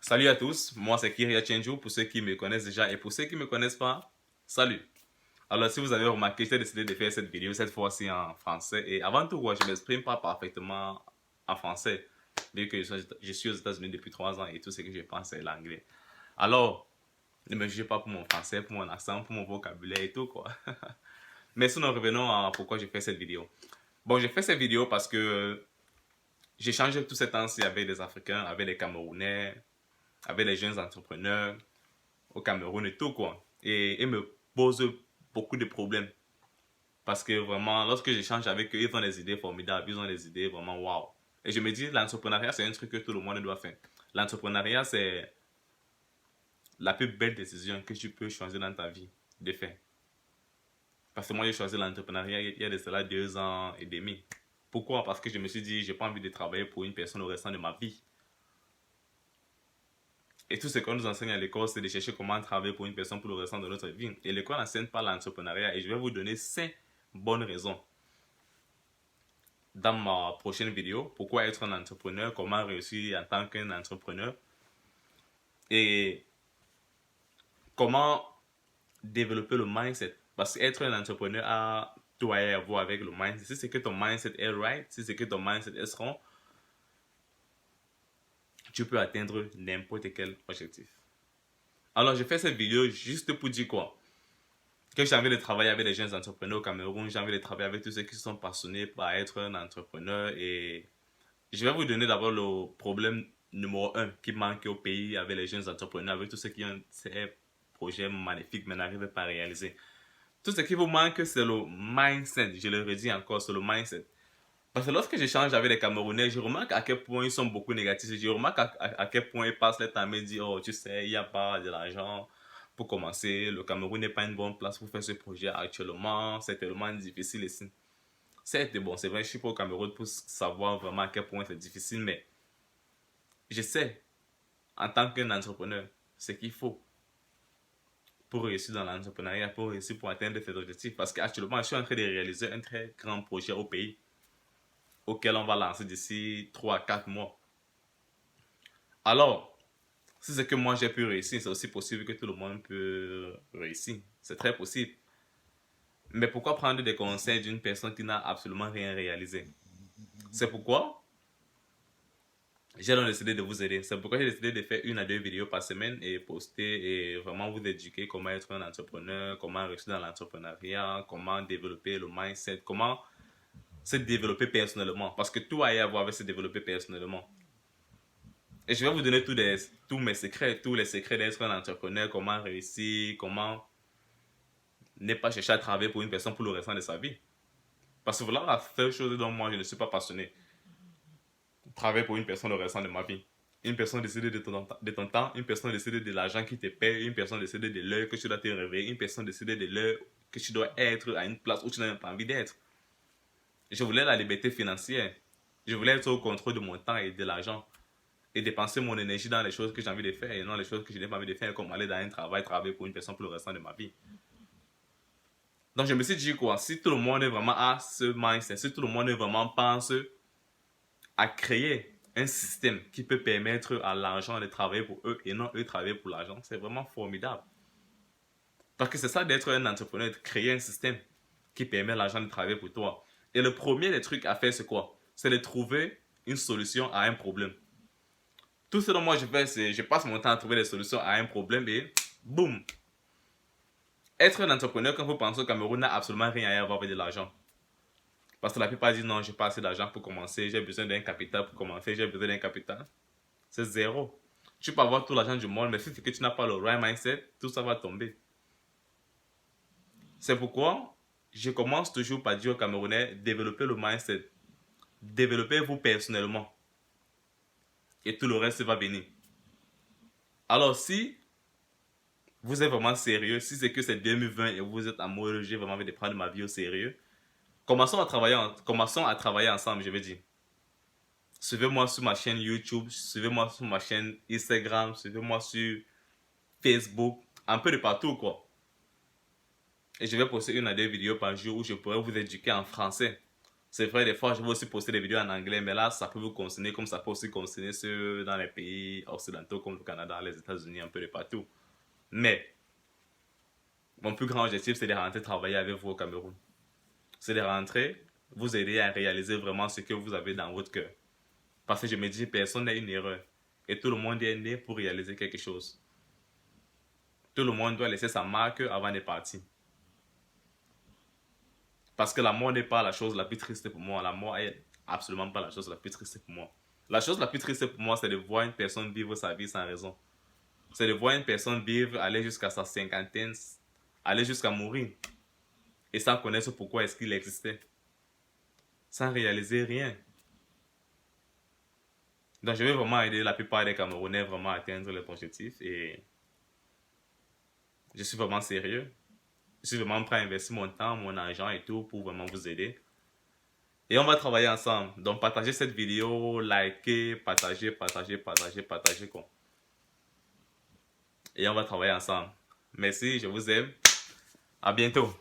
Salut à tous, moi c'est Kiria Chenju pour ceux qui me connaissent déjà et pour ceux qui ne me connaissent pas, salut. Alors si vous avez remarqué, j'ai décidé de faire cette vidéo cette fois-ci en français et avant tout, je ne m'exprime pas parfaitement en français vu que je suis aux États-Unis depuis 3 ans et tout ce que je pense c'est l'anglais. Alors, ne me jugez pas pour mon français, pour mon accent, pour mon vocabulaire et tout quoi. Mais sinon, revenons à pourquoi j'ai fait cette vidéo. Bon, j'ai fait cette vidéo parce que j'échange tout ce temps-ci avec des Africains, avec des Camerounais, avec les jeunes entrepreneurs au Cameroun et tout quoi. Et ils me posent beaucoup de problèmes. Parce que vraiment, lorsque j'échange avec eux, ils ont des idées formidables, ils ont des idées vraiment waouh. Et je me dis, l'entrepreneuriat, c'est un truc que tout le monde doit faire. L'entrepreneuriat, c'est la plus belle décision que tu peux choisir dans ta vie de faire. Parce que moi, j'ai choisi l'entrepreneuriat il y a de cela 2 ans et demi. Pourquoi? Parce que je me suis dit, j'ai pas envie de travailler pour une personne au restant de ma vie. Et tout ce qu'on nous enseigne à l'école, c'est de chercher comment travailler pour une personne pour le restant de notre vie. Et l'école n'enseigne pas l'entrepreneuriat. Et je vais vous donner 5 bonnes raisons dans ma prochaine vidéo. Pourquoi être un entrepreneur, comment réussir en tant qu'un entrepreneur. Et comment développer le mindset. Parce qu'être un entrepreneur a tout à voir avec le mindset. Si c'est que ton mindset est right, si c'est que ton mindset est strong, tu peux atteindre n'importe quel objectif. Alors, je fais cette vidéo juste pour dire quoi? Que j'ai envie de travailler avec les jeunes entrepreneurs au Cameroun, j'ai envie de travailler avec tous ceux qui sont passionnés par être un entrepreneur. Et je vais vous donner d'abord le problème numéro 1 qui manque au pays avec les jeunes entrepreneurs, avec tous ceux qui ont ces projets magnifiques mais n'arrivent pas à réaliser. Tout ce qui vous manque, c'est le mindset. Je le redis encore, c'est le mindset. Parce que lorsque j'échange avec les Camerounais, je remarque à quel point ils sont beaucoup négatifs. Je remarque à quel point ils passent le temps à me dire, oh, tu sais, il n'y a pas de l'argent pour commencer. Le Cameroun n'est pas une bonne place pour faire ce projet actuellement. C'est tellement difficile ici. C'est bon, c'est vrai, je suis pas au Cameroun pour savoir vraiment à quel point c'est difficile, mais je sais, en tant qu'un entrepreneur, ce qu'il faut pour réussir dans l'entrepreneuriat, pour réussir, pour atteindre ses objectifs. Parce qu'actuellement, je suis en train de réaliser un très grand projet au pays auquel on va lancer d'ici 3 à 4 mois. Alors, si c'est que moi j'ai pu réussir, c'est aussi possible que tout le monde peut réussir. C'est très possible. Mais pourquoi prendre des conseils d'une personne qui n'a absolument rien réalisé? C'est pourquoi j'ai donc décidé de vous aider. C'est pourquoi j'ai décidé de faire 1 à 2 vidéos par semaine et poster et vraiment vous éduquer comment être un entrepreneur, comment réussir dans l'entrepreneuriat, comment développer le mindset, comment se développer personnellement. Parce que tout a à voir avec se développer personnellement. Et je vais vous donner tous mes secrets, tous les secrets d'être un entrepreneur, comment réussir, comment ne pas chercher à travailler pour une personne pour le restant de sa vie. Parce que voilà la seule chose dont moi je ne suis pas passionné. Travailler pour une personne le restant de ma vie. Une personne décide de ton temps, une personne décide de l'argent qui te paie, une personne décide de l'heure que tu dois te réveiller, une personne décide de l'heure que tu dois être à une place où tu n'as pas envie d'être. Je voulais la liberté financière. Je voulais être au contrôle de mon temps et de l'argent. Et dépenser mon énergie dans les choses que j'ai envie de faire et non les choses que je n'ai pas envie de faire, comme aller dans un travail, travailler pour une personne pour le restant de ma vie. Donc je me suis dit quoi, si tout le monde est vraiment à ce mindset, si tout le monde est vraiment pense à créer un système qui peut permettre à l'argent de travailler pour eux et non eux travailler pour l'argent, c'est vraiment formidable. Parce que c'est ça d'être un entrepreneur, de créer un système qui permet à l'argent de travailler pour toi. Et le premier des trucs à faire, c'est quoi? C'est de trouver une solution à un problème. Tout ce dont moi je fais, c'est je passe mon temps à trouver des solutions à un problème et boum. Être un entrepreneur, quand vous pensez au Cameroun, n'a absolument rien à voir avec de l'argent. Parce que la plupart disent non, j'ai pas assez d'argent pour commencer, j'ai besoin d'un capital pour commencer, j'ai besoin d'un capital. C'est zéro. Tu peux avoir tout l'argent du monde, mais si c'est que tu n'as pas le right mindset, tout ça va tomber. C'est pourquoi je commence toujours par dire aux Camerounais, développez le mindset. Développez-vous personnellement. Et tout le reste va venir. Alors si vous êtes vraiment sérieux, si c'est que c'est 2020 et vous êtes amoureux, j'ai vraiment envie de prendre ma vie au sérieux, commençons à travailler ensemble, je veux dire. Suivez-moi sur ma chaîne YouTube, suivez-moi sur ma chaîne Instagram, suivez-moi sur Facebook, un peu de partout quoi. Et je vais poster 1 à 2 vidéos par jour où je pourrai vous éduquer en français. C'est vrai, des fois, je vais aussi poster des vidéos en anglais, mais là, ça peut vous concerner comme ça peut aussi concerner ceux dans les pays occidentaux comme le Canada, les États-Unis, un peu de partout. Mais mon plus grand objectif, c'est de rentrer travailler avec vous au Cameroun. C'est de rentrer, vous aider à réaliser vraiment ce que vous avez dans votre cœur. Parce que je me dis, personne n'a une erreur. Et tout le monde est né pour réaliser quelque chose. Tout le monde doit laisser sa marque avant de partir. Parce que la mort n'est pas la chose la plus triste pour moi. La mort est absolument pas la chose la plus triste pour moi. La chose la plus triste pour moi, c'est de voir une personne vivre sa vie sans raison. C'est de voir une personne vivre, aller jusqu'à sa cinquantaine, aller jusqu'à mourir. Et sans connaître pourquoi est-ce qu'il existait. Sans réaliser rien. Donc je vais vraiment aider la plupart des Camerounais vraiment à atteindre leurs objectifs. Et je suis vraiment sérieux. Je suis vraiment prêt à investir mon temps, mon argent et tout pour vraiment vous aider. Et on va travailler ensemble. Donc partagez cette vidéo, likez, partagez quoi. Et on va travailler ensemble. Merci, je vous aime. À bientôt.